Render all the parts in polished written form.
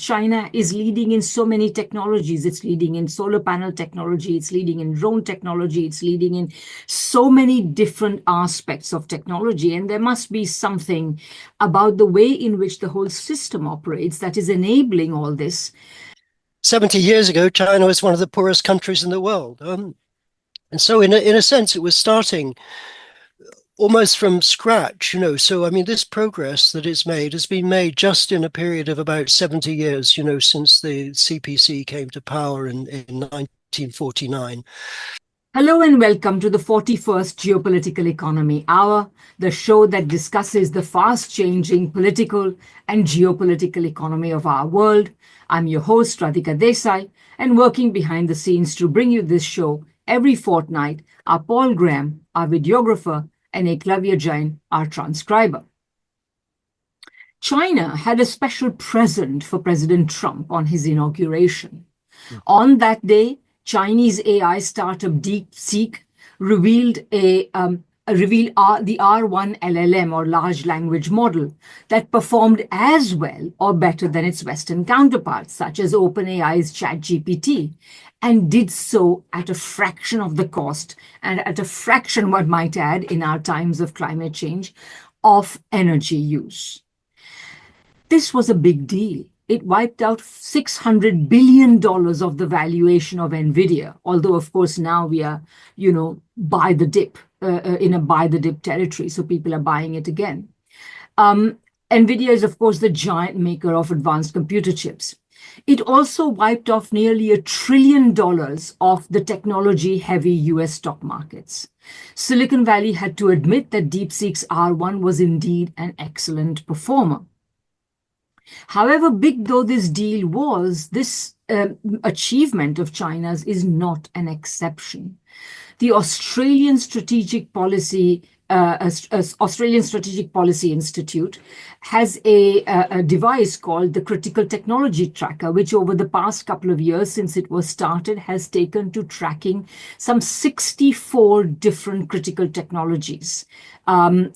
China is leading in so many technologies. It's leading in solar panel technology. It's leading in drone technology. It's leading in so many different aspects of technology. And there must be something about the way in which the whole system operates that is enabling all this. 70 years ago, China was one of the poorest countries in the world. And so in a sense, it was starting almost from scratch, So, I mean, this progress that it's made has been made just in a period of about 70 years, since the CPC came to power in 1949. Hello and welcome to the 41st Geopolitical Economy Hour, the show that discusses the fast-changing political and geopolitical economy of our world. I'm your host, Radhika Desai, and working behind the scenes to bring you this show every fortnight are Paul Graham, our videographer, and Eklavya Jain, our transcriber. China had a special present for President Trump on his inauguration. On that day, Chinese AI startup DeepSeek revealed the R1 LLM, or large language model, that performed as well or better than its Western counterparts, such as OpenAI's ChatGPT, and did so at a fraction of the cost, and at a fraction, one might add, in our times of climate change, of energy use. This was a big deal. It wiped out $600 billion of the valuation of NVIDIA, although, of course, now we are, buy the dip, in a buy the dip territory, so people are buying it again. NVIDIA is, of course, the giant maker of advanced computer chips. It also wiped off nearly $1 trillion of the technology-heavy US stock markets. Silicon Valley had to admit that DeepSeek's R1 was indeed an excellent performer. However big though this deal was, this achievement of China's is not an exception. The Australian Strategic Policy Institute has a device called the Critical Technology Tracker, which over the past couple of years since it was started has taken to tracking some 64 different critical technologies, and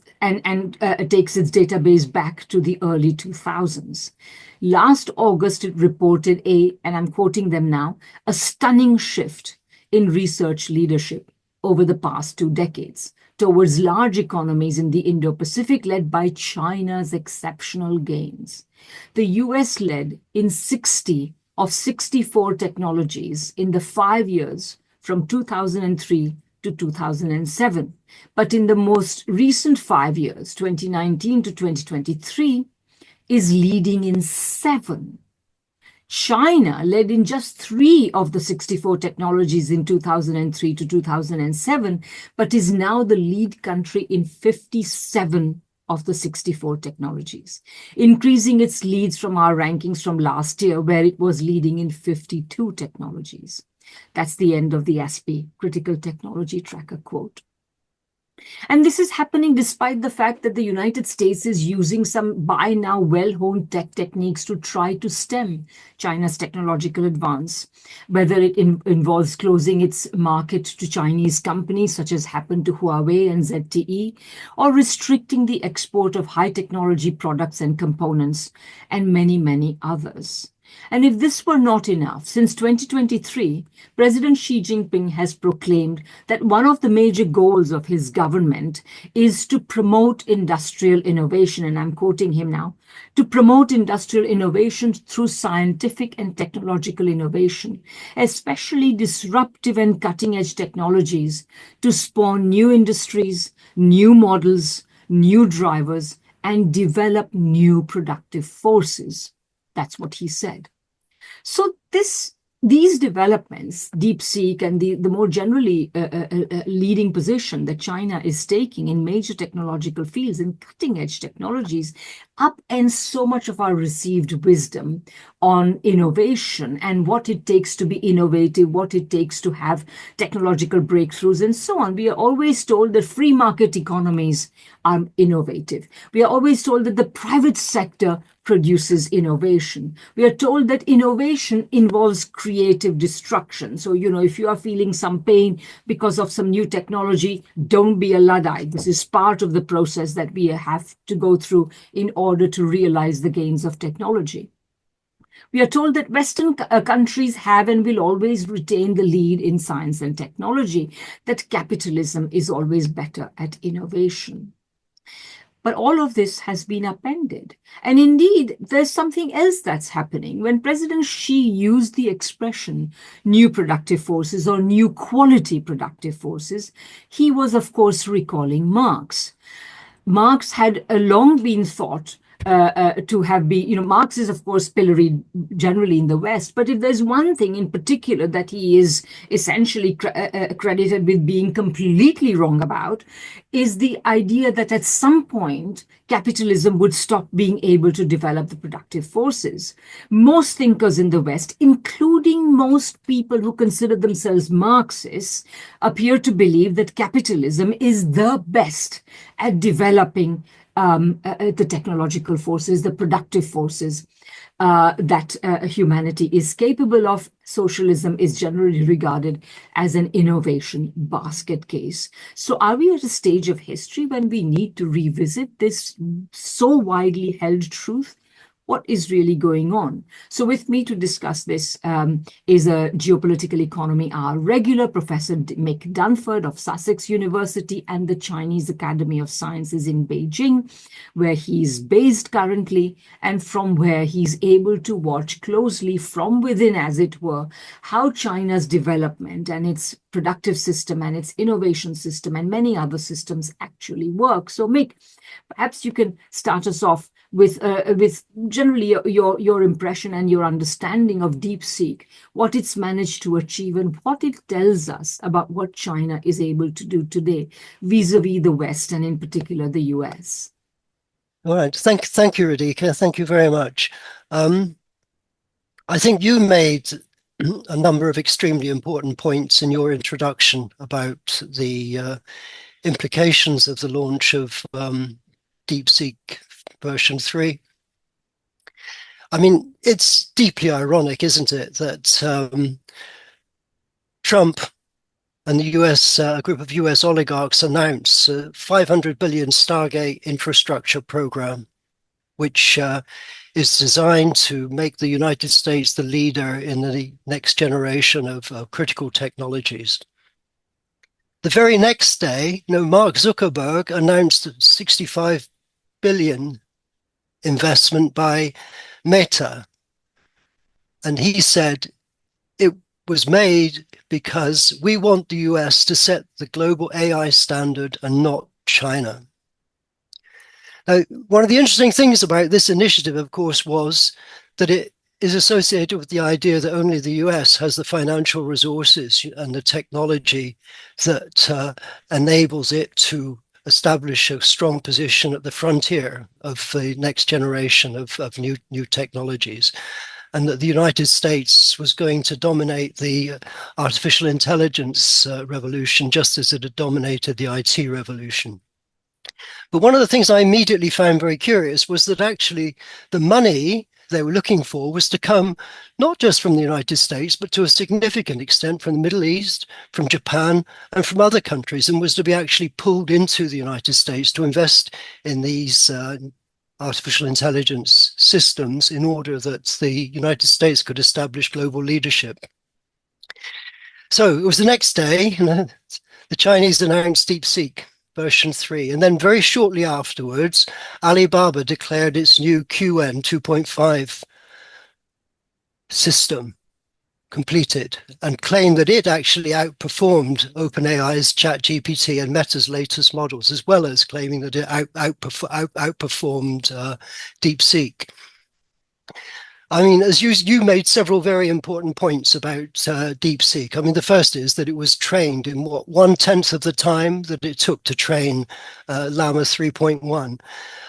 takes its database back to the early 2000s. Last August, it reported and I'm quoting them now, a stunning shift in research leadership over the past 2 decades towards large economies in the Indo-Pacific led by China's exceptional gains. The US led in 60 of 64 technologies in the 5 years from 2003 to 2007. But in the most recent 5 years, 2019 to 2023, is leading in 7. China led in just 3 of the 64 technologies in 2003 to 2007, but is now the lead country in 57 of the 64 technologies, increasing its leads from our rankings from last year, where it was leading in 52 technologies. That's the end of the ASPI Critical Technology Tracker quote. And this is happening despite the fact that the United States is using some by now well-honed tech techniques to try to stem China's technological advance, whether it involves closing its market to Chinese companies, such as happened to Huawei and ZTE, or restricting the export of high technology products and components, and many, many others. And if this were not enough, since 2023, President Xi Jinping has proclaimed that one of the major goals of his government is to promote industrial innovation, and I'm quoting him now, to promote industrial innovation through scientific and technological innovation, especially disruptive and cutting-edge technologies to spawn new industries, new models, new drivers, and develop new productive forces. That's what he said. So these developments, DeepSeek and the more generally leading position that China is taking in major technological fields and cutting-edge technologies, upend so much of our received wisdom on innovation and what it takes to be innovative, what it takes to have technological breakthroughs, and so on. We are always told that free market economies are innovative. We are always told that the private sector produces innovation. We are told that innovation involves creative destruction. So, if you are feeling some pain because of some new technology, don't be a Luddite. This is part of the process that we have to go through in order to realize the gains of technology. We are told that Western countries have and will always retain the lead in science and technology, that capitalism is always better at innovation. But all of this has been upended. And indeed, there's something else that's happening. When President Xi used the expression new productive forces or new quality productive forces, he was, of course, recalling Marx. Marx had long been thought to have been, Marx is, of course, pilloried generally in the West. But if there's one thing in particular that he is essentially credited with being completely wrong about, is the idea that at some point, capitalism would stop being able to develop the productive forces. Most thinkers in the West, including most people who consider themselves Marxists, appear to believe that capitalism is the best at developing the technological forces, the productive forces that humanity is capable of. Socialism is generally regarded as an innovation basket case. So are we at a stage of history when we need to revisit this so widely held truth? What is really going on? So with me to discuss this is a geopolitical economy, our regular Professor Mick Dunford of Sussex University and the Chinese Academy of Sciences in Beijing, where he's based currently, and from where he's able to watch closely from within, as it were, how China's development and its productive system and its innovation system and many other systems actually work. So Mick, perhaps you can start us off with generally your impression and your understanding of DeepSeek, what it's managed to achieve and what it tells us about what China is able to do today vis-a-vis the West and in particular the US. All right. Thank you, Radhika. Thank you very much. I think you made a number of extremely important points in your introduction about the implications of the launch of DeepSeek version 3. I mean, it's deeply ironic, isn't it, that Trump and the US, a group of US oligarchs announced a $500 billion Stargate infrastructure program, which is designed to make the United States the leader in the next generation of critical technologies. The very next day, Mark Zuckerberg announced a $65 billion investment by Meta. And he said it was made because we want the US to set the global AI standard and not China. Now, one of the interesting things about this initiative, of course, was that it is associated with the idea that only the US has the financial resources and the technology that enables it to establish a strong position at the frontier of the next generation of new technologies, and that the United States was going to dominate the artificial intelligence revolution just as it had dominated the IT revolution. But one of the things I immediately found very curious was that actually the money they were looking for was to come not just from the United States, but to a significant extent from the Middle East, from Japan, and from other countries, and was to be actually pulled into the United States to invest in these artificial intelligence systems in order that the United States could establish global leadership. So it was the next day, the Chinese announced DeepSeek version 3. And then very shortly afterwards, Alibaba declared its new QN 2.5 system completed and claimed that it actually outperformed OpenAI's ChatGPT and Meta's latest models, as well as claiming that it outperformed DeepSeek. I mean, as you made several very important points about DeepSeek. I mean, the first is that it was trained in what, 1/10 of the time that it took to train Llama 3.1,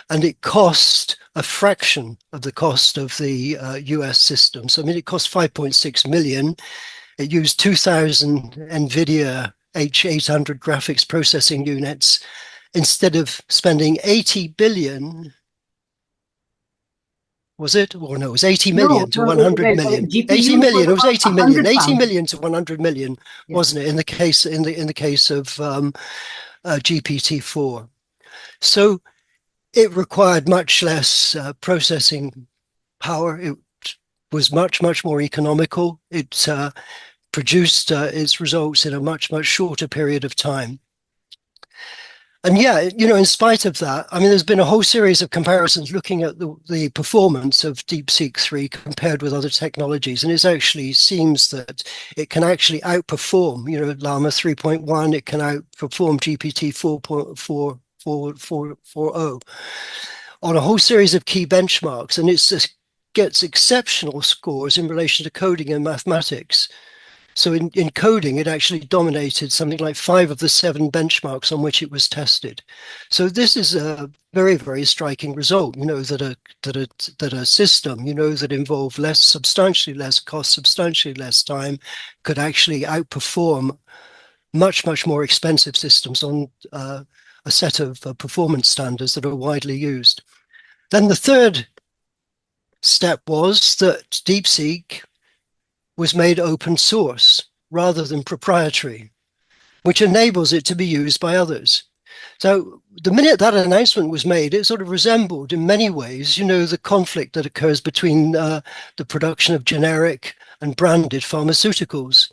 and it cost a fraction of the cost of the US systems. I mean, it cost 5.6 million. It used 2,000 NVIDIA H800 graphics processing units instead of spending 80 billion. Was it? Or no, it was 80 million to 100 million. 80 million, it was 80 million. 80 million to 100 million, wasn't it, in the case of GPT-4. So it required much less processing power. It was much, much more economical. It produced its results in a much, much shorter period of time. And yeah, in spite of that, I mean, there's been a whole series of comparisons looking at the performance of DeepSeek 3 compared with other technologies. And it actually seems that it can actually outperform, Llama 3.1, it can outperform GPT 4.440 on a whole series of key benchmarks. And it gets exceptional scores in relation to coding and mathematics. So in coding, it actually dominated something like 5 of the 7 benchmarks on which it was tested. So this is a very, very striking result, that a system, that involved substantially less cost, substantially less time, could actually outperform much, much more expensive systems on a set of performance standards that are widely used. Then the third step was that DeepSeek was made open source rather than proprietary, which enables it to be used by others. So the minute that announcement was made, it sort of resembled in many ways, the conflict that occurs between the production of generic and branded pharmaceuticals.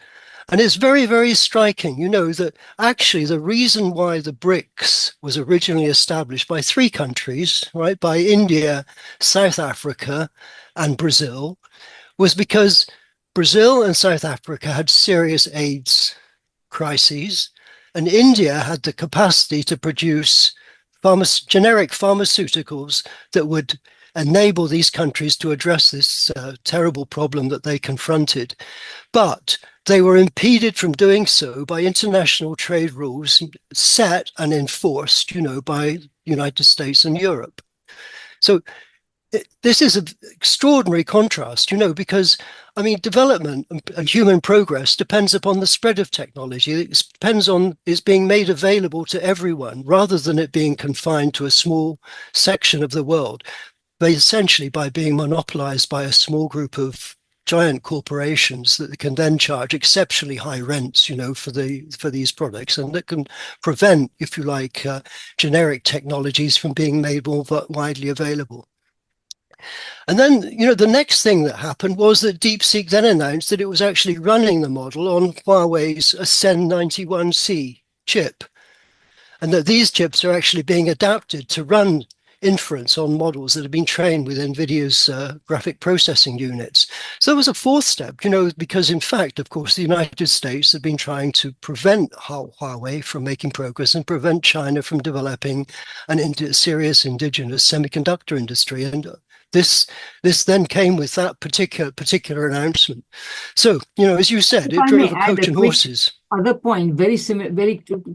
And it's very, very striking, that actually the reason why the BRICS was originally established by 3 countries, right, by India, South Africa, and Brazil, was because Brazil and South Africa had serious AIDS crises, and India had the capacity to produce generic pharmaceuticals that would enable these countries to address this terrible problem that they confronted. But they were impeded from doing so by international trade rules set and enforced, by the United States and Europe. So this is an extraordinary contrast, because, I mean, development and human progress depends upon the spread of technology. It depends on it's being made available to everyone rather than it being confined to a small section of the world, but essentially by being monopolized by a small group of giant corporations that can then charge exceptionally high rents, for these products, and that can prevent, if you like, generic technologies from being made more widely available. And then, the next thing that happened was that DeepSeek then announced that it was actually running the model on Huawei's Ascend 91C chip, and that these chips are actually being adapted to run inference on models that have been trained with NVIDIA's graphic processing units. So there was a fourth step, because in fact, of course, the United States had been trying to prevent Huawei from making progress and prevent China from developing a serious indigenous semiconductor industry. And this then came with that particular announcement. So, as you said, it drove a coach and horses. Other point, very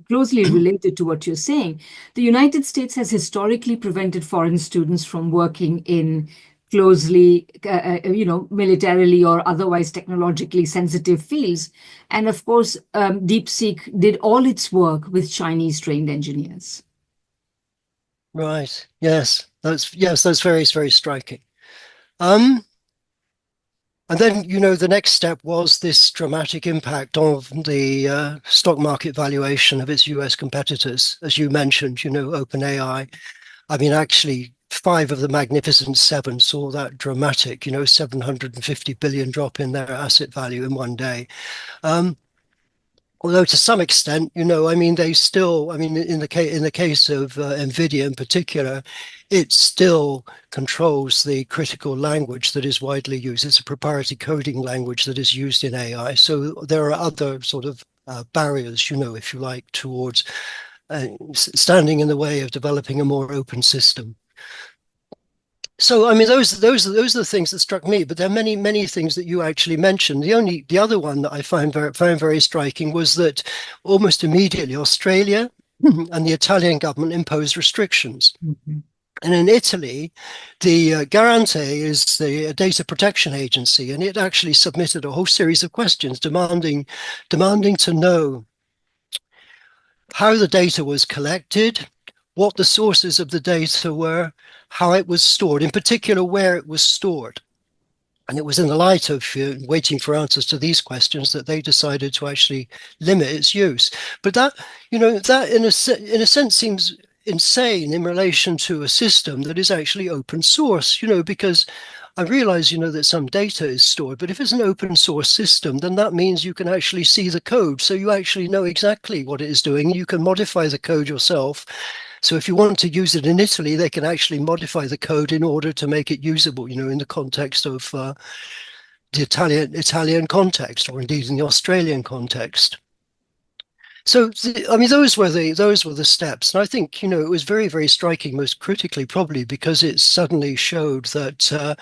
closely related to what you're saying. The United States has historically prevented foreign students from working in closely, militarily or otherwise technologically sensitive fields. And of course, DeepSeek did all its work with Chinese trained engineers. Right. Yes. That's very, very striking. And then, the next step was this dramatic impact of the stock market valuation of its US competitors. As you mentioned, OpenAI. I mean, actually, 5 of the Magnificent 7 saw that dramatic, 750 billion drop in their asset value in one day. Although to some extent, I mean, they still, I mean, in the case of NVIDIA in particular, it still controls the critical language that is widely used. It's a proprietary coding language that is used in AI. So there are other sort of barriers, if you like, towards standing in the way of developing a more open system. So, I mean, those are the things that struck me, but there are many, many things that you actually mentioned. The other one that I found very striking was that almost immediately Australia and the Italian government imposed restrictions. Mm-hmm. And in Italy, the Garante is the data protection agency, and it actually submitted a whole series of questions demanding to know how the data was collected, what the sources of the data were, how it was stored, in particular where it was stored. And it was in the light of waiting for answers to these questions that they decided to actually limit its use. But that, that in a sense seems insane in relation to a system that is actually open source, because I realize, that some data is stored, but if it's an open source system, then that means you can actually see the code. So you actually know exactly what it is doing. You can modify the code yourself. So if you want to use it in Italy, they can actually modify the code in order to make it usable, in the context of the Italian context, or indeed in the Australian context. So, I mean, those were the steps, and I think it was very, very striking, most critically, probably because it suddenly showed that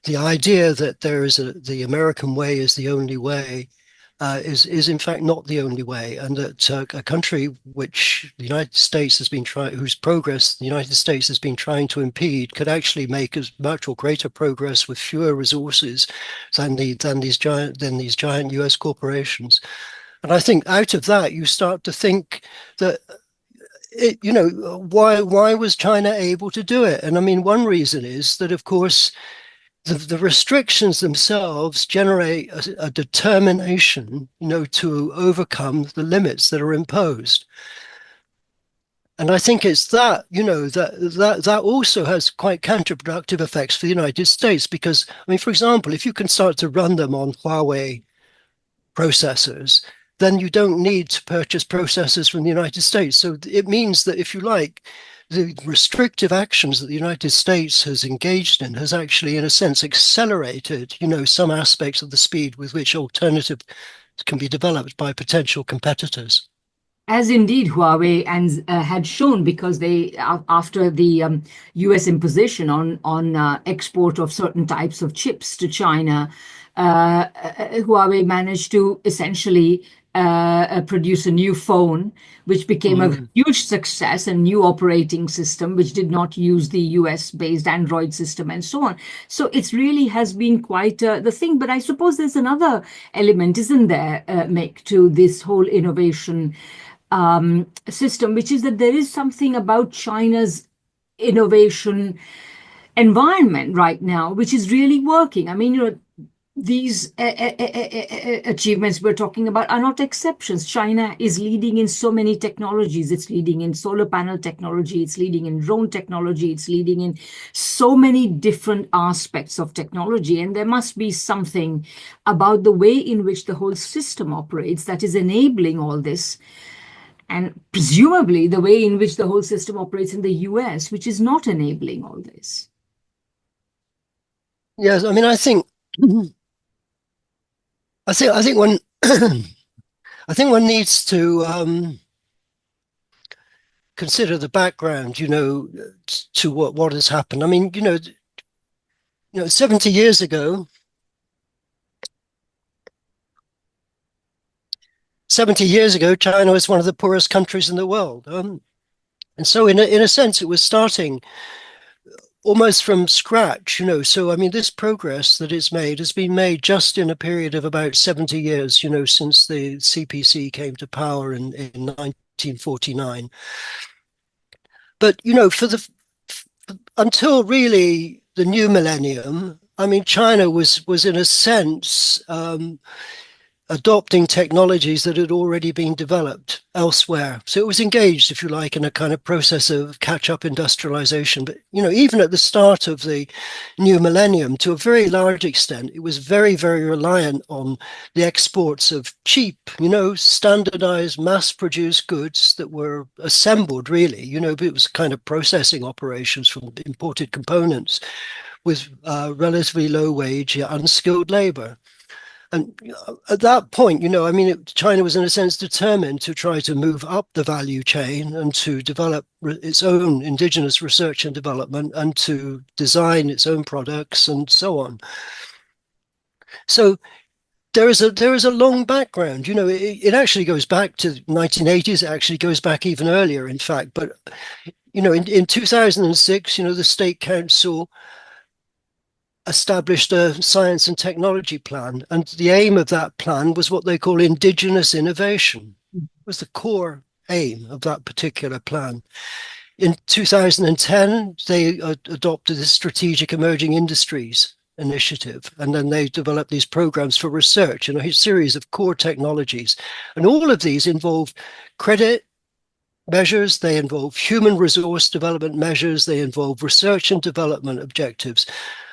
the idea that the American way is the only way is in fact not the only way, and that a country which the United States has been trying, whose progress the United States has been trying to impede, could actually make as much or greater progress with fewer resources than these giant U.S. corporations. And I think out of that, you start to think that why was China able to do it? And I mean, one reason is that, of course, the restrictions themselves generate a determination, to overcome the limits that are imposed. And I think it's that, that also has quite counterproductive effects for the United States, because, I mean, for example, if you can start to run them on Huawei processors, then you don't need to purchase processors from the United States. So it means that, if you like, the restrictive actions that the United States has engaged in has actually, in a sense, accelerated, some aspects of the speed with which alternative can be developed by potential competitors. As indeed Huawei and had shown, because they after the U.S. imposition on export of certain types of chips to China, Huawei managed to essentially produce a new phone, which became a huge success, a new operating system, which did not use the US-based Android system and so on. So it really has been quite the thing. But I suppose there's another element, isn't there, Mick, to this whole innovation system, which is that there is something about China's innovation environment right now, which is really working. I mean, these achievements we're talking about are not exceptions. China is leading in so many technologies. It's leading in solar panel technology. It's leading in drone technology. It's leading in so many different aspects of technology. And there must be something about the way in which the whole system operates that is enabling all this. And presumably the way in which the whole system operates in the US, which is not enabling all this. Yes, I mean, I think one I think one needs to consider the background, to what has happened. I mean, 70 years ago, 70 years ago, China was one of the poorest countries in the world. And so in a sense, it was starting almost from scratch, So, I mean, this progress that it's made has been made just in a period of about 70 years, since the CPC came to power in 1949. But, until really the new millennium, I mean, China was in a sense adopting technologies that had already been developed elsewhere. So it was engaged, if you like, in a kind of process of catch-up industrialization. But, even at the start of the new millennium, to a very large extent, it was very, very reliant on the exports of cheap, standardized, mass-produced goods that were assembled, really, but it was kind of processing operations from imported components with relatively low wage, unskilled labor. And at that point, I mean, China was in a sense determined to try to move up the value chain and to develop its own indigenous research and development and to design its own products and so on. So there is a long background. It actually goes back to 1980s. It actually goes back even earlier, in fact. But in 2006, the State Council established a science and technology plan. And the aim of that plan was what they call indigenous innovation. It was the core aim of that particular plan. In 2010, they adopted the Strategic Emerging Industries Initiative, and then they developed these programs for research and a series of core technologies. And all of these involve credit, measures, they involve human resource development measures, they involve research and development objectives.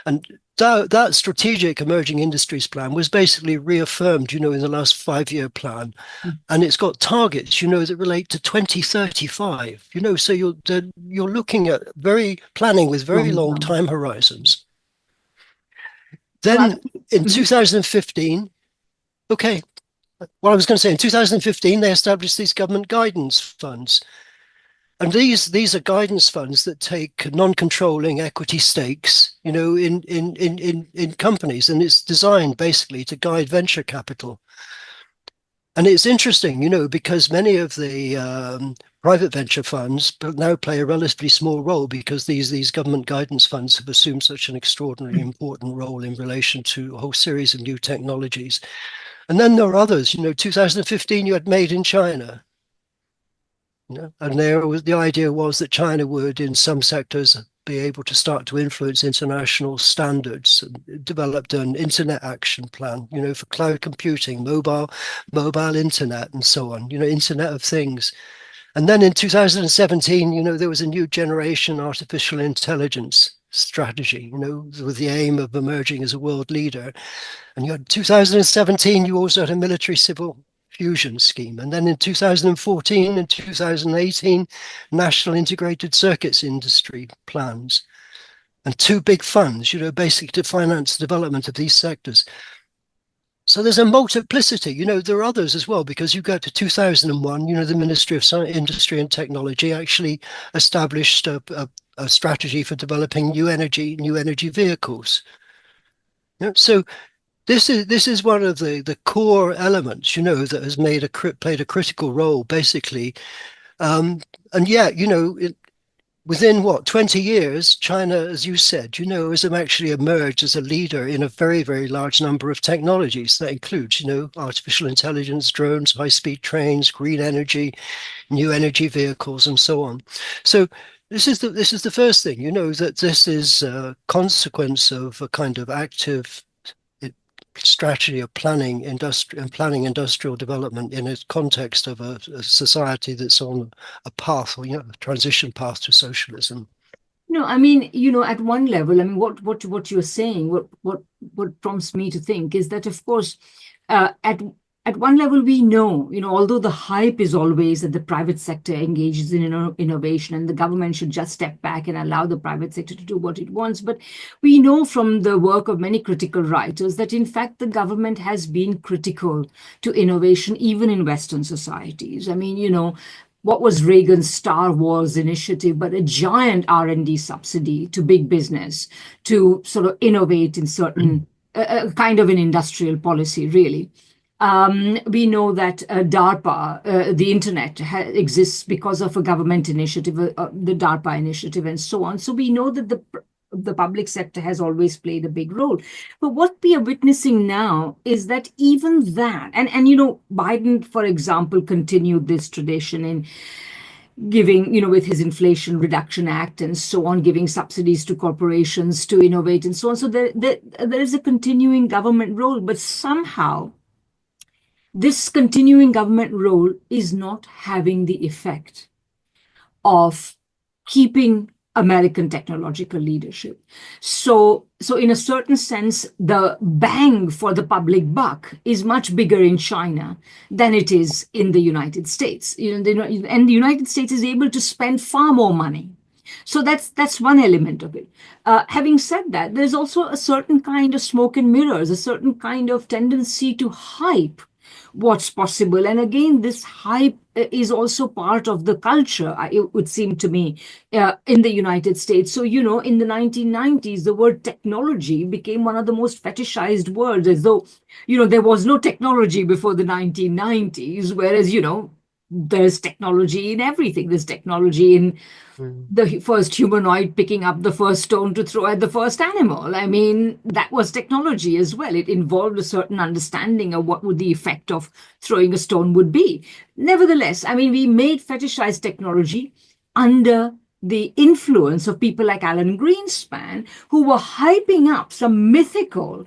And that strategic emerging industries plan was basically reaffirmed, in the last 5-year plan. And it's got targets, that relate to 2035, so you're looking at planning with very Long long term. time horizons. No, Then in mhm. 2015, okay, well, I was going to say in 2015, they established these government guidance funds. And these are guidance funds that take non-controlling equity stakes, in companies, and it's designed basically to guide venture capital. And it's interesting, because many of the private venture funds now play a relatively small role because these government guidance funds have assumed such an extraordinarily important role in relation to a whole series of new technologies. And then there are others, 2015, you had Made in China. And the idea was that China would, in some sectors, be able to start to influence international standards, and developed an internet action plan, for cloud computing, mobile internet, and so on, Internet of Things. And then in 2017, there was a new generation artificial intelligence strategy, with the aim of emerging as a world leader. And you had 2017, you also had a military civil fusion scheme. And then in 2014 and 2018, national integrated circuits industry plans. And two big funds, basically to finance the development of these sectors. So there's a multiplicity, there are others as well, because you go to 2001, the Ministry of Science, Industry and Technology actually established a strategy for developing new energy vehicles. So this is one of the core elements, that has played a critical role, basically. And yet, within 20 years, China, as you said, has actually emerged as a leader in a very, very large number of technologies. That includes, artificial intelligence, drones, high-speed trains, green energy, new energy vehicles, and so on. So this is the first thing, that this is a consequence of a kind of active strategy of planning industrial development in a context of a society that's on a path, or a transition path to socialism. No, I mean, at one level, I mean, what you're saying, what prompts me to think is that, of course, at one level, we know, although the hype is always that the private sector engages in innovation and the government should just step back and allow the private sector to do what it wants. But we know from the work of many critical writers that, in fact, the government has been critical to innovation, even in Western societies. I mean, what was Reagan's Star Wars initiative, but a giant R&D subsidy to big business to sort of innovate in certain kind of an industrial policy, really. We know that DARPA, the internet, exists because of a government initiative, the DARPA initiative, and so on. So we know that the public sector has always played a big role. But what we are witnessing now is that even that, and Biden, for example, continued this tradition in giving, with his Inflation Reduction Act and so on, giving subsidies to corporations to innovate and so on. So there is a continuing government role, but somehow this continuing government role is not having the effect of keeping American technological leadership. So in a certain sense, the bang for the public buck is much bigger in China than it is in the United States. And the United States is able to spend far more money. So that's one element of it. Having said that, there's also a certain kind of smoke and mirrors, a certain kind of tendency to hype what's possible. And again, this hype is also part of the culture, it would seem to me, in the United States. So, in the 1990s, the word technology became one of the most fetishized words, as though, there was no technology before the 1990s, whereas, there's technology in everything. There's technology in the first humanoid picking up the first stone to throw at the first animal. I mean, that was technology as well. It involved a certain understanding of what would the effect of throwing a stone would be. Nevertheless, I mean, we made fetishized technology under the influence of people like Alan Greenspan, who were hyping up some mythical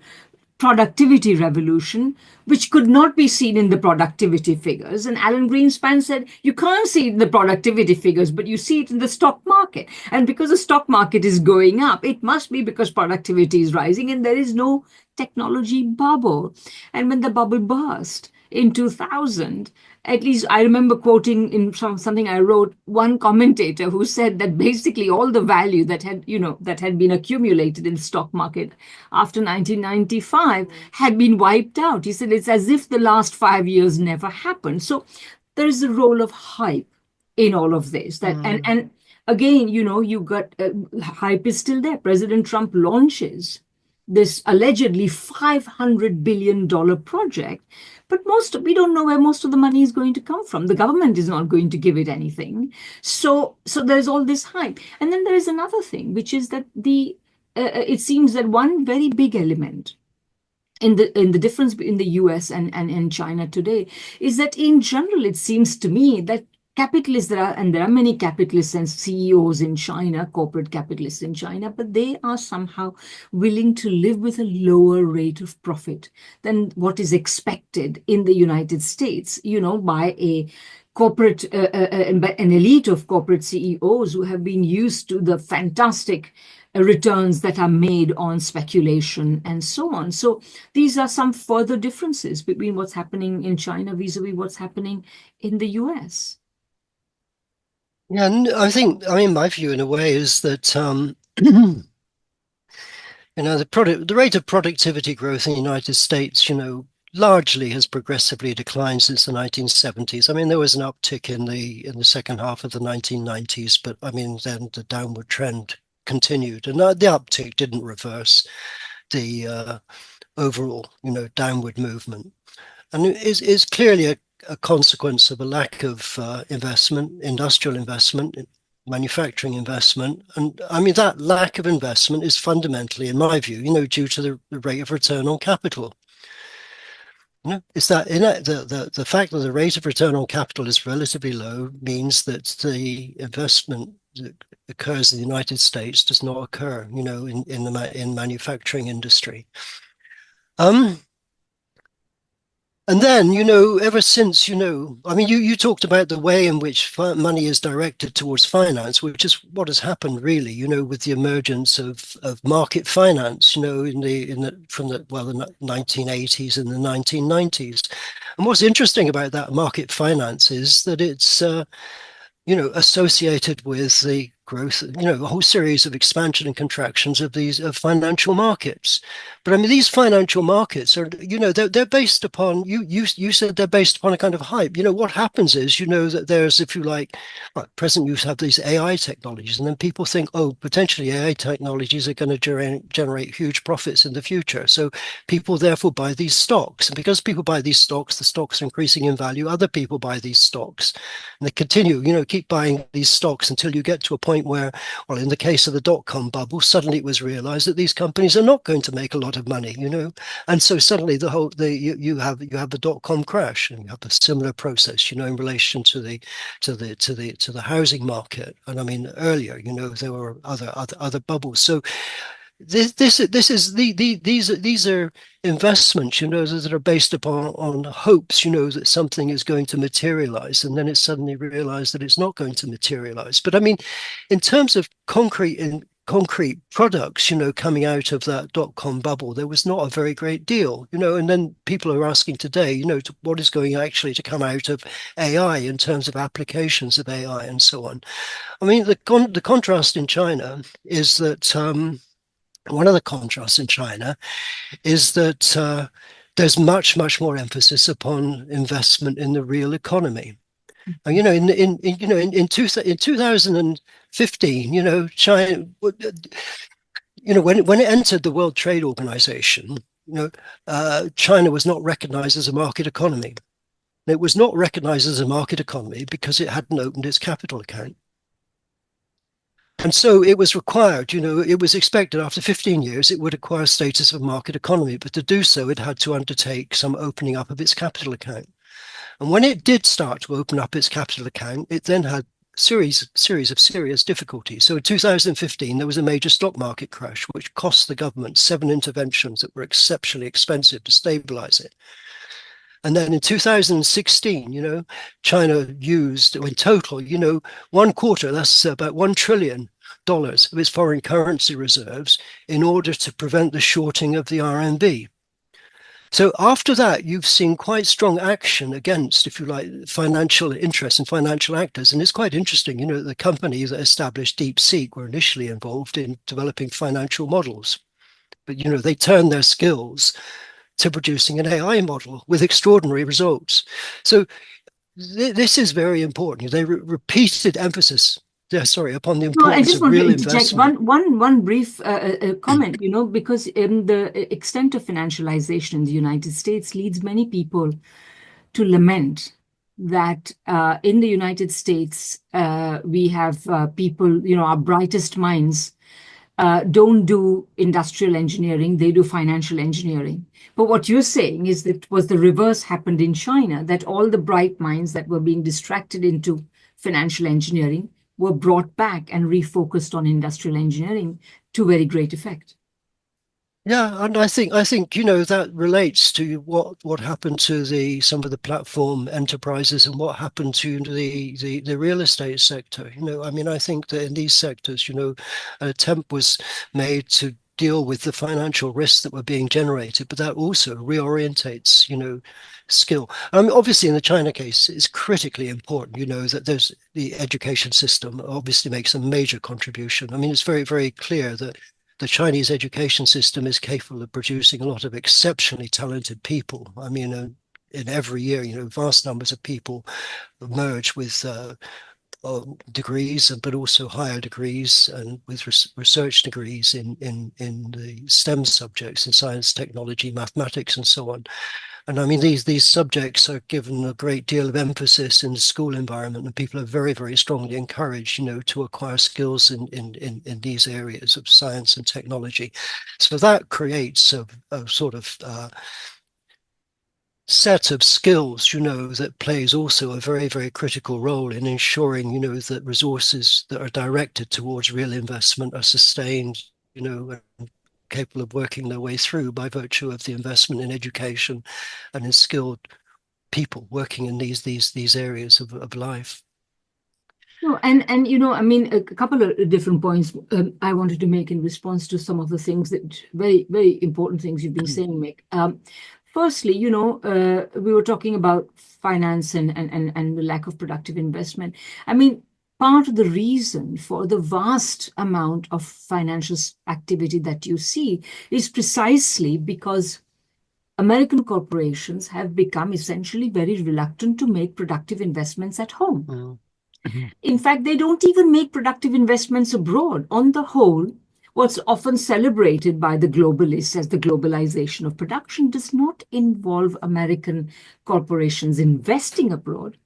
productivity revolution, which could not be seen in the productivity figures. And Alan Greenspan said, you can't see it in the productivity figures, but you see it in the stock market. And because the stock market is going up, it must be because productivity is rising and there is no technology bubble. And when the bubble burst in 2000, at least I remember quoting in something I wrote, one commentator who said that basically all the value that had been accumulated in the stock market after 1995 had been wiped out. He said it's as if the last 5 years never happened. So there is a role of hype in all of this. And again, you got hype is still there. President Trump launches this allegedly $500 billion project, but we don't know where most of the money is going to come from. The government is not going to give it anything. So there's all this hype. And then there is another thing, which is that it seems that one very big element in the difference in the US and China today is that in general, it seems to me that capitalists, there are many capitalists and CEOs in China, corporate capitalists in China, but they are somehow willing to live with a lower rate of profit than what is expected in the United States, by a corporate, an elite of corporate CEOs who have been used to the fantastic returns that are made on speculation and so on. So these are some further differences between what's happening in China vis-a-vis what's happening in the US. Yeah, and I mean, my view in a way is that the rate of productivity growth in the United States, largely has progressively declined since the 1970s. I mean, there was an uptick in the second half of the 1990s, but I mean, then the downward trend continued, and the uptick didn't reverse the overall, downward movement, and is clearly a consequence of a lack of investment, industrial investment, manufacturing investment. And I mean, that lack of investment is fundamentally, in my view, due to the rate of return on capital. Is that the fact that the rate of return on capital is relatively low means that the investment that occurs in the United States does not occur, in manufacturing industry. And then, ever since, I mean, you talked about the way in which money is directed towards finance, which is what has happened really, with the emergence of market finance, from the 1980s and the 1990s. And what's interesting about that market finance is that it's, associated with the growth, a whole series of expansion and contractions of financial markets. But I mean, these financial markets are, they're based upon, you said they're based upon a kind of hype. What happens is, that there's, if you like, present you have these AI technologies, and then people think, oh, potentially AI technologies are going to generate huge profits in the future. So people therefore buy these stocks. And because people buy these stocks, the stocks are increasing in value. Other people buy these stocks, and they continue, keep buying these stocks until you get to a point where, well, in the case of the dot-com bubble, suddenly it was realized that these companies are not going to make a lot of money, and so suddenly you have the dot-com crash, and you have a similar process, in relation to the housing market. And I mean, earlier, there were other bubbles. So these are investments, that are based upon hopes, that something is going to materialize, and then it's suddenly realized that it's not going to materialize. But I mean, in terms of concrete products, coming out of that dot-com bubble, there was not a very great deal, and then people are asking today, what is going actually to come out of AI in terms of applications of AI and so on. I mean, the contrast in China is that one of the contrasts in China is that there's much, much more emphasis upon investment in the real economy. And, in 2015, China, when it entered the World Trade Organization, China was not recognized as a market economy. It was not recognized as a market economy because it hadn't opened its capital account. And so it was required, it was expected after 15 years it would acquire status of market economy, but to do so it had to undertake some opening up of its capital account. And when it did start to open up its capital account, it then had series of serious difficulties. So in 2015, there was a major stock market crash, which cost the government 7 interventions that were exceptionally expensive to stabilize it. And then in 2016, China used in total, one quarter, that's about $1 trillion of its foreign currency reserves in order to prevent the shorting of the RMB. So after that, you've seen quite strong action against, if you like, financial interests and financial actors. And it's quite interesting, the companies that established DeepSeek were initially involved in developing financial models. But, they turned their skills to producing an AI model with extraordinary results. So this is very important. They repeated emphasis upon the No, I importance just of want to real interject investment. one brief comment, because the extent of financialization in the United States leads many people to lament that in the United States, we have people, our brightest minds don't do industrial engineering, they do financial engineering. But what you're saying is that was the reverse happened in China, that all the bright minds that were being distracted into financial engineering were brought back and refocused on industrial engineering to very great effect. Yeah, and I think that relates to what happened to the some of the platform enterprises and what happened to the real estate sector. I mean, I think that in these sectors, an attempt was made to deal with the financial risks that were being generated, but that also reorientates, skill. Obviously, in the China case, it's critically important, that there's the education system obviously makes a major contribution. I mean, it's very, very clear that the Chinese education system is capable of producing a lot of exceptionally talented people. I mean, in every year, vast numbers of people emerge with degrees, but also higher degrees and with research degrees in the STEM subjects in science, technology, mathematics, and so on. And I mean, these subjects are given a great deal of emphasis in the school environment, and people are very, very strongly encouraged, to acquire skills in these areas of science and technology. So that creates a sort of set of skills, that plays also a very, very critical role in ensuring, that resources that are directed towards real investment are sustained, and capable of working their way through by virtue of the investment in education and in skilled people working in these areas of life. No, and I mean, a couple of different points I wanted to make in response to some of the things that very, very important things you've been saying, Mick. Firstly, we were talking about finance and the lack of productive investment. I mean, part of the reason for the vast amount of financial activity that you see is precisely because American corporations have become essentially very reluctant to make productive investments at home. Mm-hmm. In fact, they don't even make productive investments abroad. On the whole, what's often celebrated by the globalists as the globalization of production does not involve American corporations investing abroad.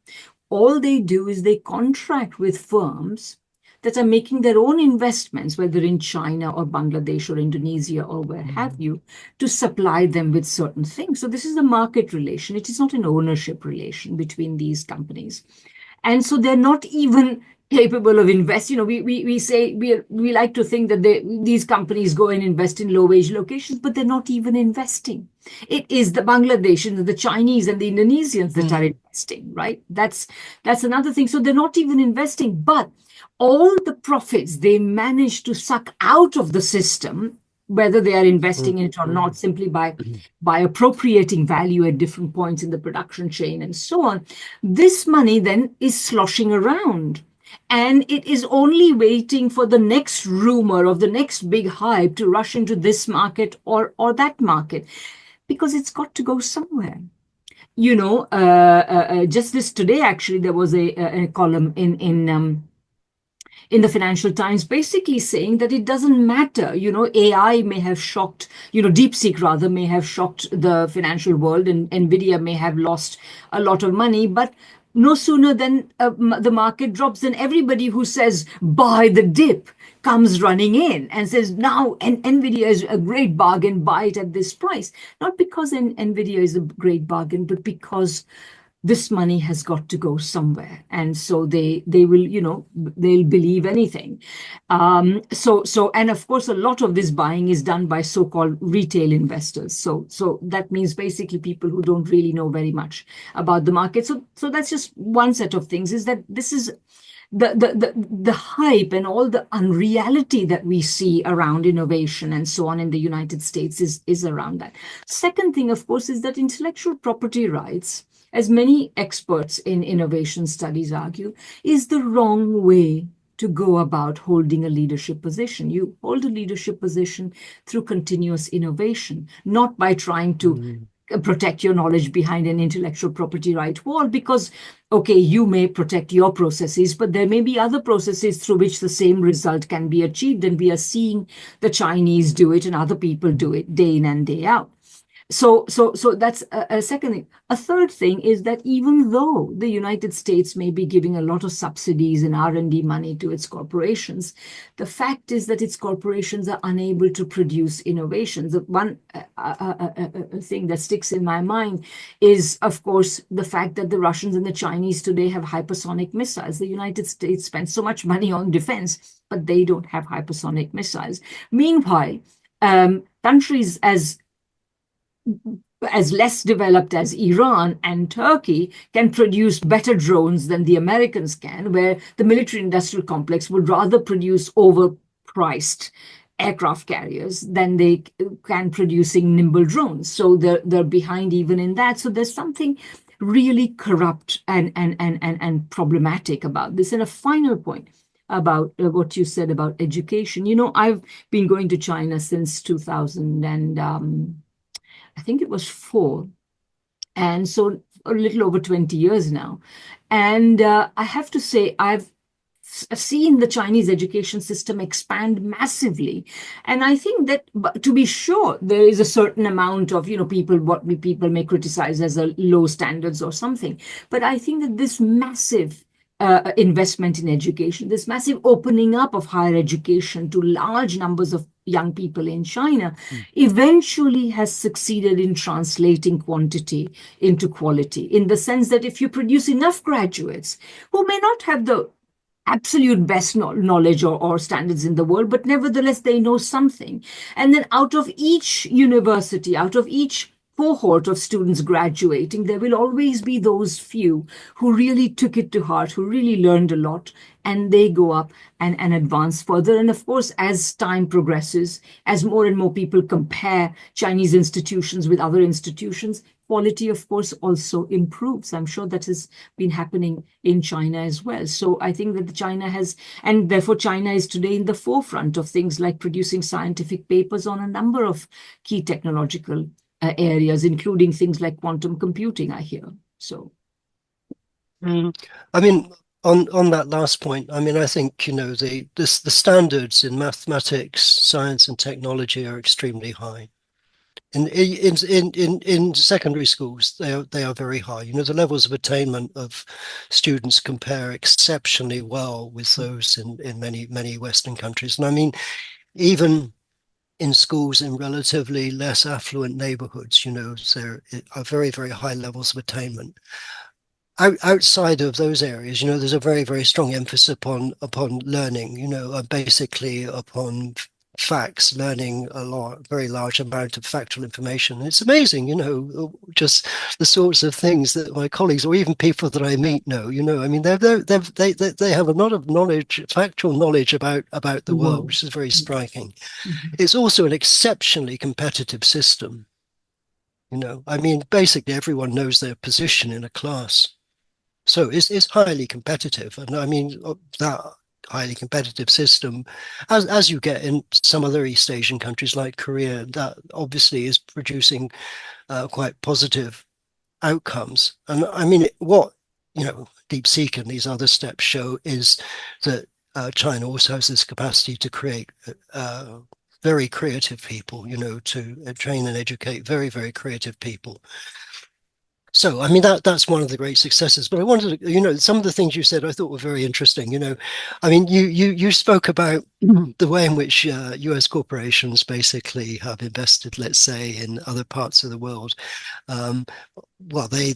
All they do is they contract with firms that are making their own investments, whether in China or Bangladesh or Indonesia or where have you, to supply them with certain things. So this is a market relation. It is not an ownership relation between these companies. And so they're not even capable of investing. We say we like to think that these companies go and invest in low-wage locations, but they're not even investing. It is the Bangladeshis, the Chinese, and the Indonesians that are investing, right? That's another thing. So they're not even investing, but all the profits they manage to suck out of the system, whether they are investing in it or not, simply by appropriating value at different points in the production chain and so on, this money then is sloshing around. And it is only waiting for the next rumor of the next big hype to rush into this market or that market, because it's got to go somewhere. Just this today, actually, there was a column in the Financial Times, basically saying that it doesn't matter. AI may have shocked, DeepSeek rather may have shocked the financial world, and Nvidia may have lost a lot of money, but no sooner than the market drops, than everybody who says buy the dip comes running in and says, now Nvidia is a great bargain, buy it at this price. Not because Nvidia is a great bargain, but because this money has got to go somewhere, and so they will, they'll believe anything. And of course, a lot of this buying is done by so-called retail investors. So that means basically people who don't really know very much about the market. So that's just one set of things. Is that this is the hype and all the unreality that we see around innovation and so on in the United States is around that. Second thing, of course, is that intellectual property rights, as many experts in innovation studies argue, is the wrong way to go about holding a leadership position. You hold a leadership position through continuous innovation, not by trying to protect your knowledge behind an intellectual property right wall, because okay, you may protect your processes, but there may be other processes through which the same result can be achieved, and we are seeing the Chinese do it and other people do it day in and day out. So that's a second thing. A third thing is that even though the United States may be giving a lot of subsidies and R&D money to its corporations, the fact is that its corporations are unable to produce innovations. The one thing that sticks in my mind is, of course, the fact that the Russians and the Chinese today have hypersonic missiles. The United States spends so much money on defense, but they don't have hypersonic missiles. Meanwhile, countries as less developed as Iran and Turkey can produce better drones than the Americans can, where the military industrial complex would rather produce overpriced aircraft carriers than they can producing nimble drones. So they're behind even in that. So there's something really corrupt and problematic about this. And a final point about what you said about education. I've been going to China since 2000 and I think it was 4. And so a little over 20 years now. And I have to say, I've seen the Chinese education system expand massively. And I think that, to be sure, there is a certain amount of, what people may criticize as a low standards or something. But I think that this massive investment in education, this massive opening up of higher education to large numbers of young people in China, eventually has succeeded in translating quantity into quality, in the sense that if you produce enough graduates who may not have the absolute best knowledge or standards in the world, but nevertheless they know something. And then out of each university, out of each cohort of students graduating, there will always be those few who really took it to heart, who really learned a lot, and they go up and advance further. And of course, as time progresses, as more and more people compare Chinese institutions with other institutions, quality, of course, also improves. I'm sure that has been happening in China as well. So I think that China has, and therefore China is today in the forefront of things like producing scientific papers on a number of key technological areas, including things like quantum computing, I hear. So, I mean, on that last point, I mean, I think the standards in mathematics, science, and technology are extremely high. In secondary schools, they are very high. The levels of attainment of students compare exceptionally well with those in many Western countries. And I mean, even in schools in relatively less affluent neighborhoods, there are very, very high levels of attainment. Outside of those areas, there's a very, very strong emphasis upon learning, basically upon facts, learning very large amount of factual information. It's amazing, just the sorts of things that my colleagues or even people that I meet know. I mean, they have a lot of knowledge, factual knowledge about the world, which is very striking. It's also an exceptionally competitive system. I mean, basically everyone knows their position in a class. So it's highly competitive. And I mean, that highly competitive system, as you get in some other East Asian countries like Korea, that obviously is producing quite positive outcomes. And I mean, what, DeepSeek and these other steps show is that China also has this capacity to create very creative people, to train and educate very, very creative people. So, I mean, that's one of the great successes. But I wanted to, some of the things you said I thought were very interesting. I mean, you spoke about the way in which US corporations basically have invested, let's say, in other parts of the world. Um, well, they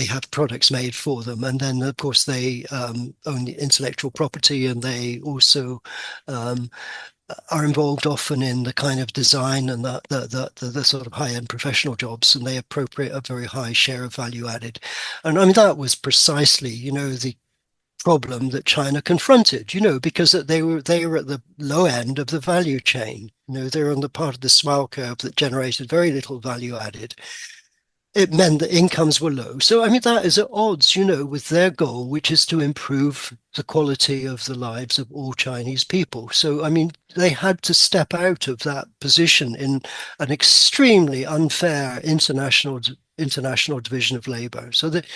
have products made for them, and then of course they own the intellectual property, and they also um, are involved often in the kind of design and the sort of high-end professional jobs, and they appropriate a very high share of value added. And I mean, that was precisely, the problem that China confronted, because they were at the low end of the value chain. They're on the part of the smile curve that generated very little value added. It meant that incomes were low. So, I mean, that is at odds, with their goal, which is to improve the quality of the lives of all Chinese people. So, I mean, they had to step out of that position in an extremely unfair international division of labor. So that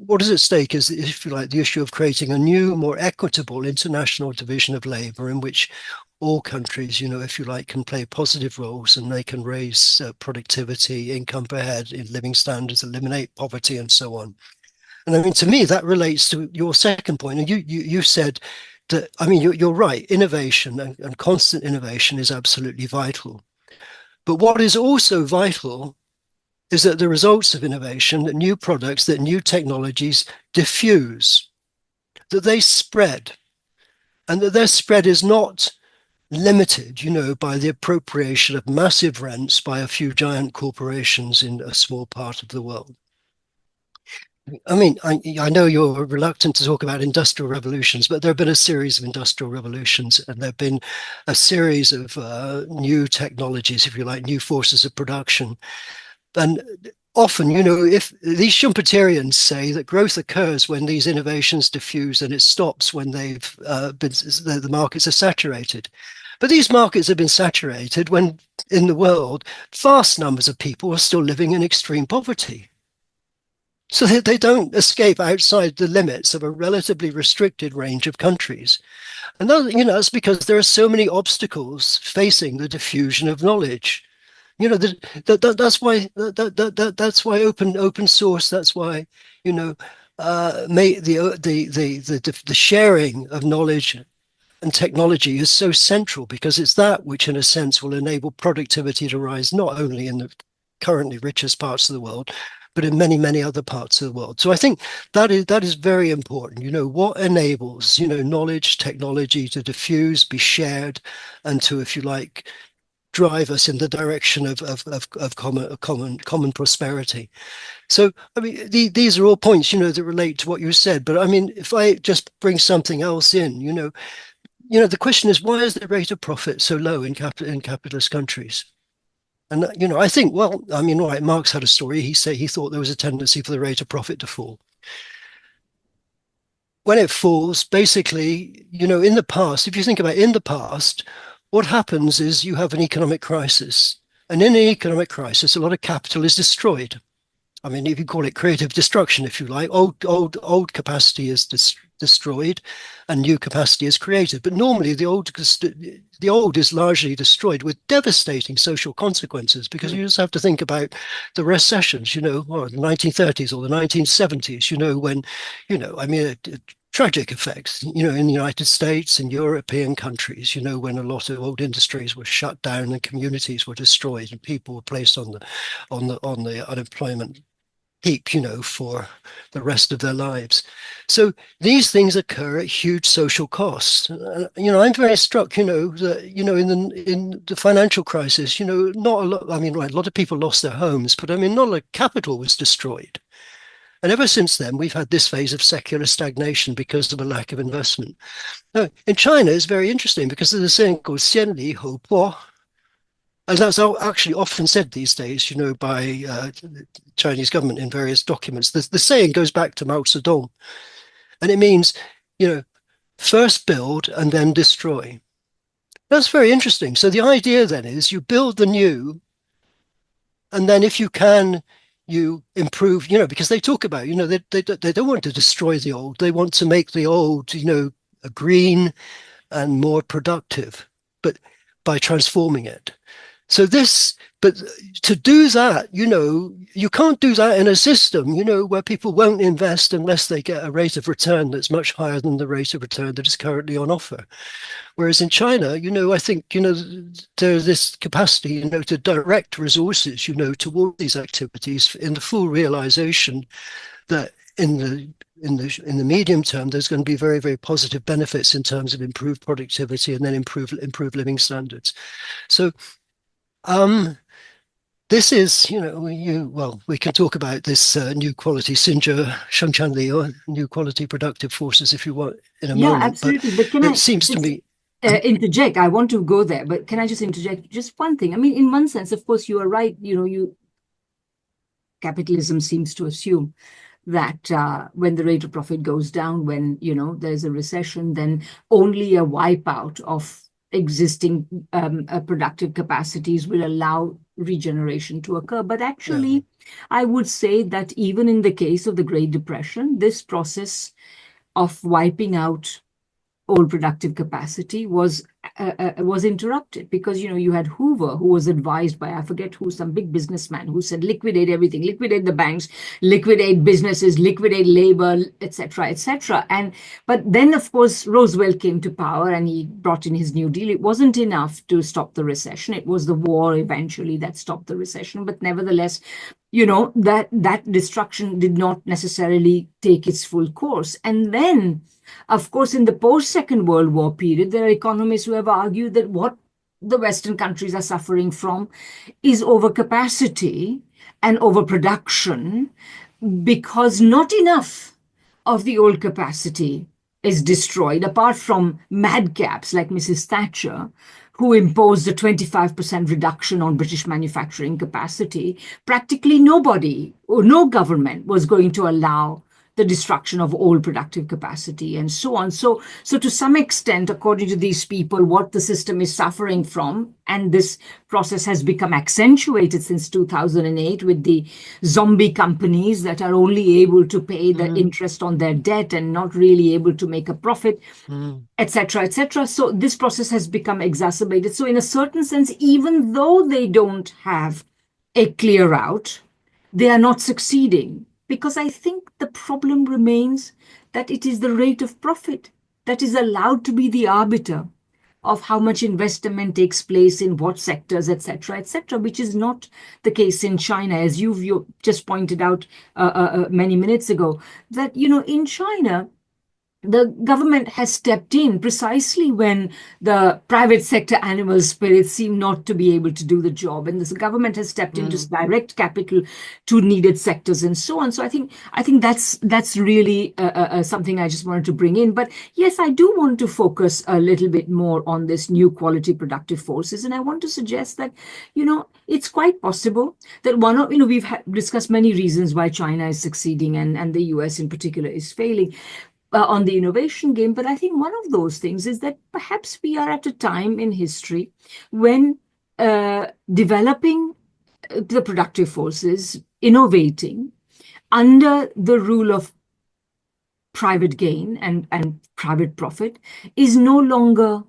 what is at stake is, if you like, the issue of creating a new, more equitable international division of labor in which all countries, if you like, can play positive roles, and they can raise productivity, income per head, living standards, eliminate poverty, and so on. And I mean, to me, that relates to your second point. And you said that, I mean, you're right, innovation and constant innovation is absolutely vital. But what is also vital is that the results of innovation, that new products, that new technologies diffuse, that they spread, and that their spread is not limited, by the appropriation of massive rents by a few giant corporations in a small part of the world. I mean, I know you're reluctant to talk about industrial revolutions, but there have been a series of industrial revolutions, and there have been a series of new technologies, if you like, new forces of production. And often, if these Schumpeterians say that growth occurs when these innovations diffuse, and it stops when the markets are saturated. But these markets have been saturated when, in the world, vast numbers of people are still living in extreme poverty. So they don't escape outside the limits of a relatively restricted range of countries. And that's because there are so many obstacles facing the diffusion of knowledge. That's why open source. That's why the sharing of knowledge and technology is so central, because it's that which, in a sense, will enable productivity to rise not only in the currently richest parts of the world, but in many, many other parts of the world. So I think that is very important. What enables knowledge, technology to diffuse, be shared, and to, if you like, drive us in the direction of common prosperity. So, I mean, these are all points, that relate to what you said. But I mean, if I just bring something else in, the question is, why is the rate of profit so low in capitalist countries? And I think, well, I mean, right, Marx had a story. He said he thought there was a tendency for the rate of profit to fall. When it falls, basically, in the past, if you think about in the past, what happens is you have an economic crisis. And in an economic crisis, a lot of capital is destroyed. I mean, if you call it creative destruction, if you like, old capacity is destroyed, and new capacity is created. But normally, the old is largely destroyed with devastating social consequences, because you just have to think about the recessions, or the 1930s or the 1970s, when, I mean, tragic effects, in the United States and European countries, when a lot of old industries were shut down and communities were destroyed and people were placed on the unemployment heap, for the rest of their lives. So these things occur at huge social costs. I'm very struck, that, in the financial crisis, not a lot, I mean, right, a lot of people lost their homes, but I mean, not a lot of capital was destroyed. And ever since then, we've had this phase of secular stagnation because of a lack of investment. Now, in China, it's very interesting because there's a saying called "xian li hou po," and that's actually often said these days, by the Chinese government in various documents. The saying goes back to Mao Zedong, and it means, first build and then destroy. That's very interesting. So the idea then is you build the new, and then if you can, you improve, because they talk about, they don't want to destroy the old. They want to make the old, green and more productive, but by transforming it. So this, but to do that, you can't do that in a system, where people won't invest unless they get a rate of return that's much higher than the rate of return that is currently on offer. Whereas in China, I think, there's this capacity, to direct resources, toward these activities in the full realization that in the medium term, there's going to be very, very positive benefits in terms of improved productivity and then improved living standards. So this is, we can talk about this new quality Xinzhe Shengqianli or new quality productive forces if you want in a Yeah, moment, but absolutely. But can it I seems to just me. interject? I want to go there, but can I just interject just one thing? I mean, in one sense, of course, you are right. Capitalism seems to assume that when the rate of profit goes down, when there's a recession, then only a wipeout of existing productive capacities will allow regeneration to occur. But Yeah. actually, I would say that even in the case of the Great Depression, this process of wiping out all productive capacity was interrupted because you had Hoover, who was advised by, I forget who, some big businessman, who said liquidate everything, liquidate the banks, liquidate businesses, liquidate labor, etc., etc. And but then of course Roosevelt came to power and he brought in his New Deal. It wasn't enough to stop the recession. It was the war eventually that stopped the recession, but nevertheless that destruction did not necessarily take its full course. And then of course, in the post-Second World War period, there are economists who have argued that what the Western countries are suffering from is overcapacity and overproduction because not enough of the old capacity is destroyed, apart from madcaps like Mrs. Thatcher, who imposed a 25% reduction on British manufacturing capacity. Practically nobody or no government was going to allow the destruction of all productive capacity and so on. So to some extent, according to these people, what the system is suffering from, and this process has become accentuated since 2008 with the zombie companies that are only able to pay the interest on their debt and not really able to make a profit, etc., etc. So this process has become exacerbated. So in a certain sense, even though they don't have a clear out, they are not succeeding. Because I think the problem remains that it is the rate of profit that is allowed to be the arbiter of how much investment takes place in what sectors, etc., which is not the case in China, as you just pointed out many minutes ago. That in China, the government has stepped in precisely when the private sector animal spirits seem not to be able to do the job, and the government has stepped in to direct capital to needed sectors and so on. So I think that's really something I just wanted to bring in. But yes, I do want to focus a little bit more on this new quality productive forces, and I want to suggest that it's quite possible that one of we've discussed many reasons why China is succeeding and the US in particular is failing on the innovation game. But I think one of those things is that perhaps we are at a time in history when developing the productive forces, innovating under the rule of private gain and private profit is no longer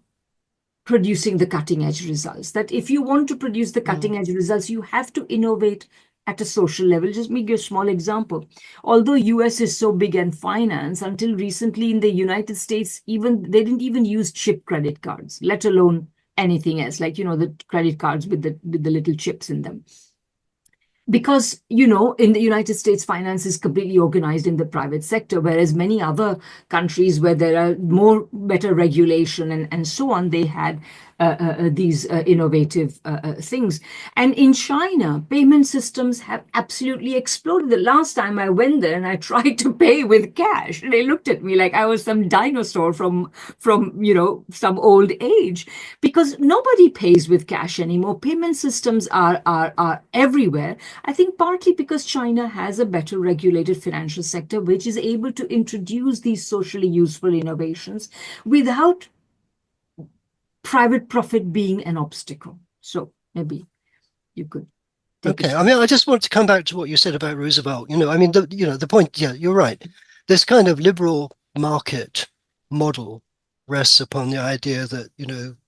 producing the cutting edge results. That if you want to produce the cutting edge results, you have to innovate at a social level. Just make a small example. Although US is so big in finance, until recently in the United States, even they didn't even use chip credit cards, let alone anything else, like the credit cards with the little chips in them. Because in the United States, finance is completely organized in the private sector, whereas many other countries where there are better regulation and so on, they had these innovative things. And in China, payment systems have absolutely exploded. The last time I went there and I tried to pay with cash, they looked at me like I was some dinosaur from some old age, because nobody pays with cash anymore. Payment systems are everywhere. I think partly because China has a better regulated financial sector, which is able to introduce these socially useful innovations without private profit being an obstacle. So maybe you could take it. Okay, I mean, I just want to come back to what you said about Roosevelt. I mean, the point. Yeah, you're right. This kind of liberal market model rests upon the idea that,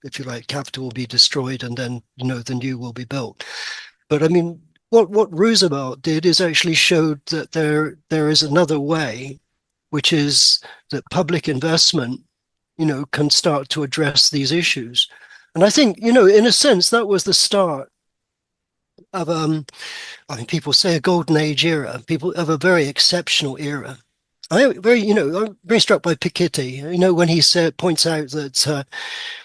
if you like, capital will be destroyed and then, the new will be built. But I mean, what Roosevelt did is actually showed that there is another way, which is that public investment, can start to address these issues. And I think, in a sense, that was the start of I mean, people say a golden age era, people of a very exceptional era. I'm very struck by Piketty, when he points out that,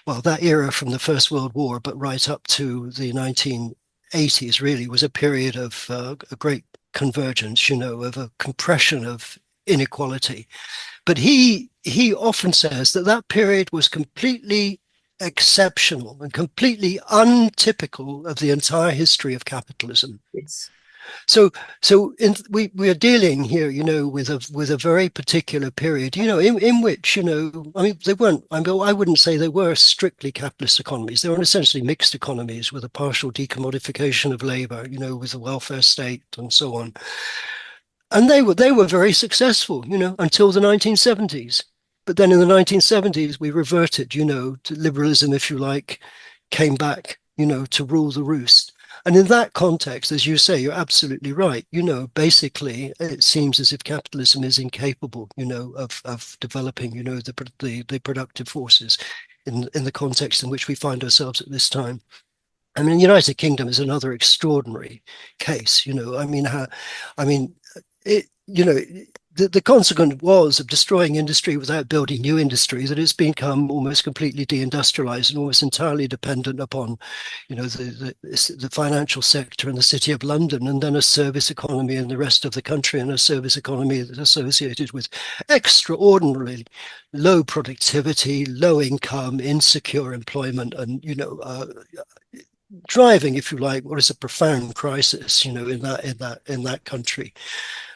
that era from the First World War, but right up to the 1980s, really was a period of a great convergence, of a compression of inequality. But he often says that that period was completely exceptional and completely untypical of the entire history of capitalism. Yes. So we are dealing here, with a very particular period, in which, I mean, they weren't. I mean, I wouldn't say they were strictly capitalist economies. They were essentially mixed economies with a partial decommodification of labor, with the welfare state and so on. And they were very successful, until the 1970s. But then in the 1970s, we reverted, to liberalism, if you like, came back, to rule the roost. And in that context, as you say, you're absolutely right. Basically, it seems as if capitalism is incapable, of developing, the productive forces in the context in which we find ourselves at this time. I mean, the United Kingdom is another extraordinary case. I mean, it, the consequence was of destroying industry without building new industry, that it's become almost completely deindustrialized and almost entirely dependent upon, the financial sector in the City of London, and then a service economy in the rest of the country, and a service economy that's associated with extraordinarily low productivity, low income, insecure employment, and driving, if you like, what is a profound crisis, in that country.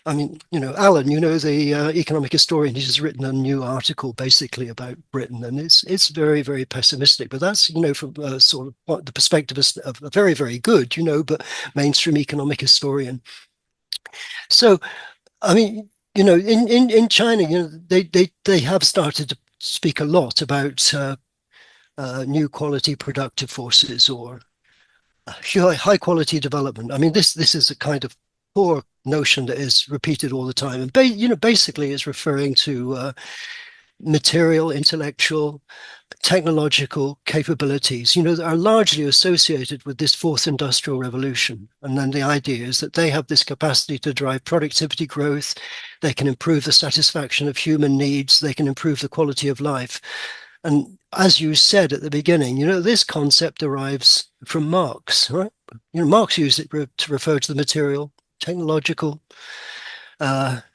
I mean, Alan, the economic historian, he's just written a new article basically about Britain, and it's very, very pessimistic. But that's, from sort of the perspective of a very, very good, but mainstream economic historian. So, I mean, in China, they have started to speak a lot about new quality productive forces, or high quality development. I mean, this is a kind of poor notion that is repeated all the time, and basically is referring to material, intellectual, technological capabilities, that are largely associated with this fourth industrial revolution. And then the idea is that they have this capacity to drive productivity growth, they can improve the satisfaction of human needs, they can improve the quality of life. And as you said at the beginning, this concept derives from Marx, right? Marx used it to refer to the material, technological,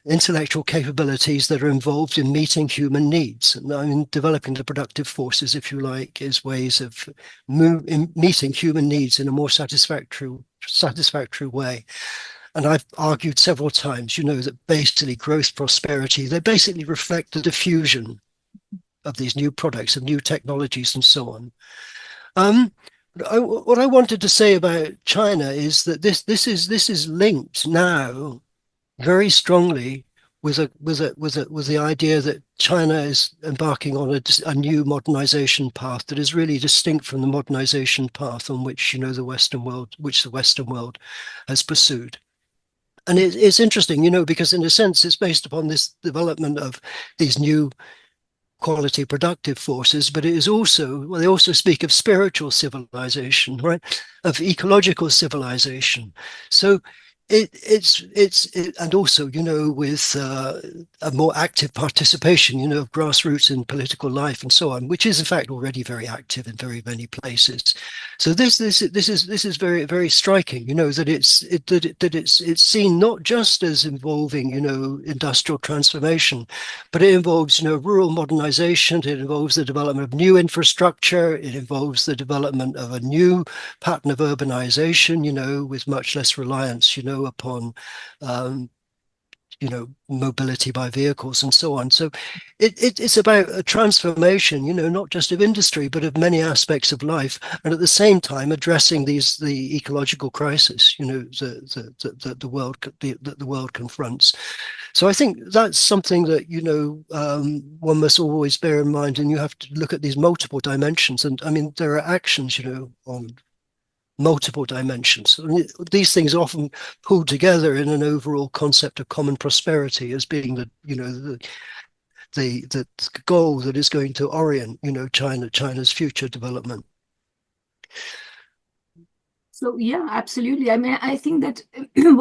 intellectual capabilities that are involved in meeting human needs. And I mean, developing the productive forces, if you like, is ways of meeting human needs in a more satisfactory way. And I've argued several times, that basically growth, prosperity, they basically reflect the diffusion of these new products, of new technologies, and so on. What I wanted to say about China is that this is linked now very strongly with the idea that China is embarking on a new modernization path that is really distinct from the modernization path on which the Western world has pursued. And it's interesting, because in a sense it's based upon this development of these new quality productive forces, but it is also, they also speak of spiritual civilization, right? Of ecological civilization. So and also, with a more active participation, of grassroots in political life and so on, which is in fact already very active in very many places. So this is very, very striking, that it's seen not just as involving, industrial transformation, but it involves, rural modernization. It involves the development of new infrastructure. It involves the development of a new pattern of urbanization, with much less reliance, upon mobility by vehicles and so on. So it's about a transformation, not just of industry, but of many aspects of life, and at the same time addressing the ecological crisis, that the world confronts. So I think that's something that, one must always bear in mind, and you have to look at these multiple dimensions. And I mean, there are actions, on multiple dimensions. I mean, these things are often pulled together in an overall concept of common prosperity as being the goal that is going to orient, China's future development. So yeah, absolutely. I mean, I think that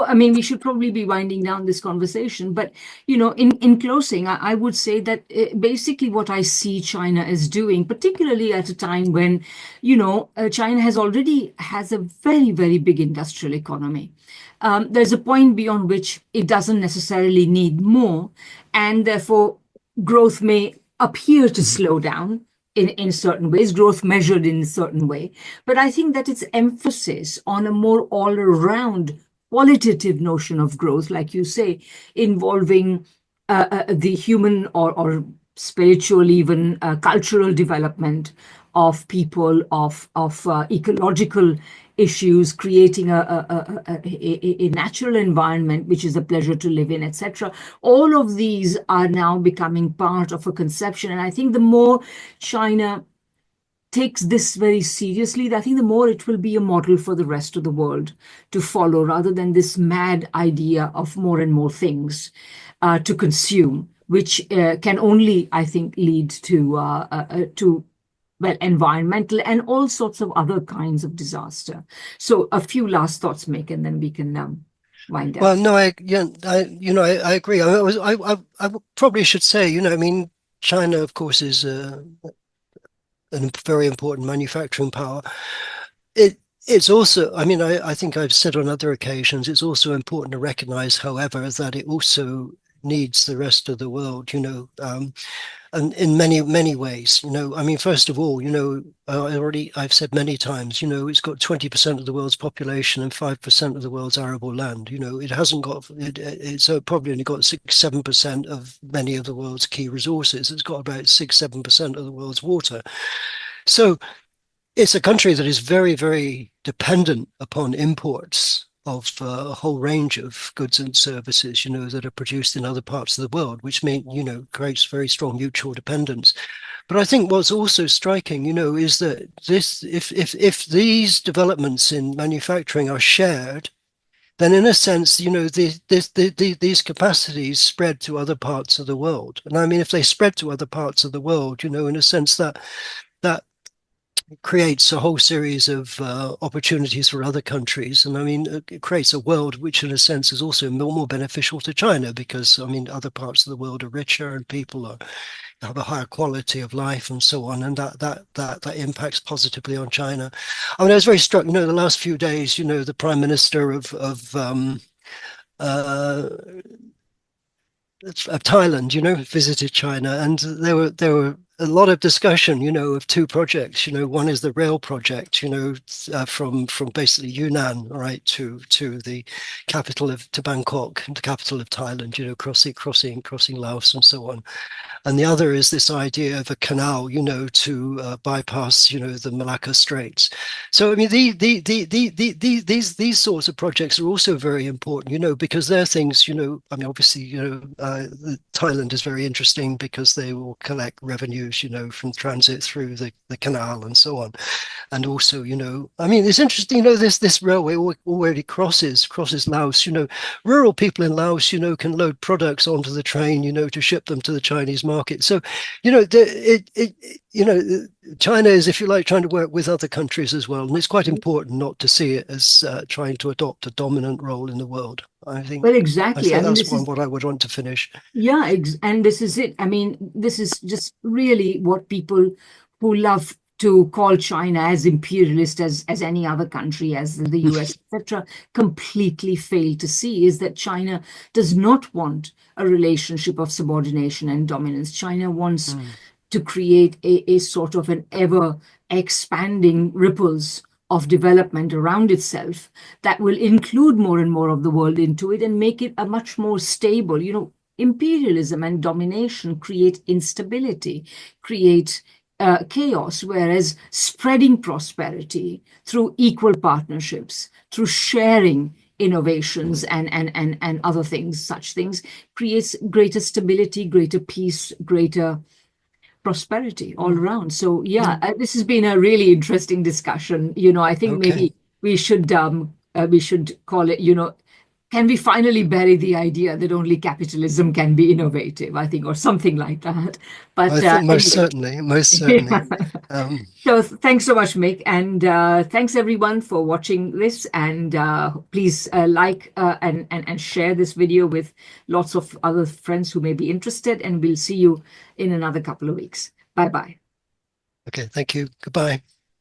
I mean we should probably be winding down this conversation, but in closing, I would say that basically what I see China is doing, particularly at a time when China has a very very big industrial economy. There's a point beyond which it doesn't necessarily need more, and therefore growth may appear to slow down in certain ways, growth measured in a certain way. But I think that its emphasis on a more all around qualitative notion of growth, like you say, involving the human or spiritual, even cultural development of people, of ecological issues, creating a natural environment which is a pleasure to live in, etc. All of these are now becoming part of a conception. And I think the more China takes this very seriously, I think the more it will be a model for the rest of the world to follow, rather than this mad idea of more and more things to consume, which can only, I think, lead to well, environmental and all sorts of other kinds of disaster. So a few last thoughts, Mick, and then we can wind Well, up. no, I agree. I probably should say, I mean, China, of course, is a very important manufacturing power. It it's also, I mean, I think I've said on other occasions, it's also important to recognize, however, that it also needs the rest of the world, and in many, many ways, I mean, first of all, I've said many times, it's got 20% of the world's population and 5% of the world's arable land. It hasn't got, it's probably only got 6, 7% of many of the world's key resources. It's got about 6, 7% of the world's water. So it's a country that is very, very dependent upon imports of a whole range of goods and services, that are produced in other parts of the world, which creates very strong mutual dependence. But I think what's also striking, is that if these developments in manufacturing are shared, then in a sense, these capacities spread to other parts of the world. And I mean, if they spread to other parts of the world, in a sense that creates a whole series of opportunities for other countries. And I mean, it creates a world which, in a sense, is also more beneficial to China because, I mean, other parts of the world are richer and people have a higher quality of life and so on. And that impacts positively on China. I mean, I was very struck, the last few days, the Prime Minister of Thailand, visited China, and there were a lot of discussion, of two projects. One is the rail project, from basically Yunnan, right, to the capital to Bangkok, the capital of Thailand, crossing Laos and so on. And the other is this idea of a canal, to bypass, the Malacca Straits. So I mean, these sorts of projects are also very important, because they're things, I mean, obviously, Thailand is very interesting because they will collect revenues, from transit through the canal and so on. And also, I mean, it's interesting, this railway already crosses Laos. Rural people in Laos, can load products onto the train, to ship them to the Chinese market. So, China is, if you like, trying to work with other countries as well, and it's quite important not to see it as trying to adopt a dominant role in the world. I think Well, exactly. I mean, that's this is what I would want to finish. yeah, and this is it. I mean, this is just really what people who love to call China as imperialist as any other country, as the US, etc., completely fail to see is that China does not want a relationship of subordination and dominance. China wants to create a sort of an ever expanding ripples of development around itself that will include more and more of the world into it and make it a much more stable, imperialism and domination create instability, create chaos, whereas spreading prosperity through equal partnerships, through sharing innovations and other things, such things, creates greater stability, greater peace, greater prosperity all around. So yeah, Mm. this has been a really interesting discussion. I think Okay. maybe we should call it, can we finally bury the idea that only capitalism can be innovative, I think, or something like that. I But think anyway. most certainly. Um, So thanks so much, Mick, and thanks everyone for watching this. And please like and share this video with lots of other friends who may be interested. And we'll see you in another couple of weeks. Bye bye. okay, thank you. Goodbye.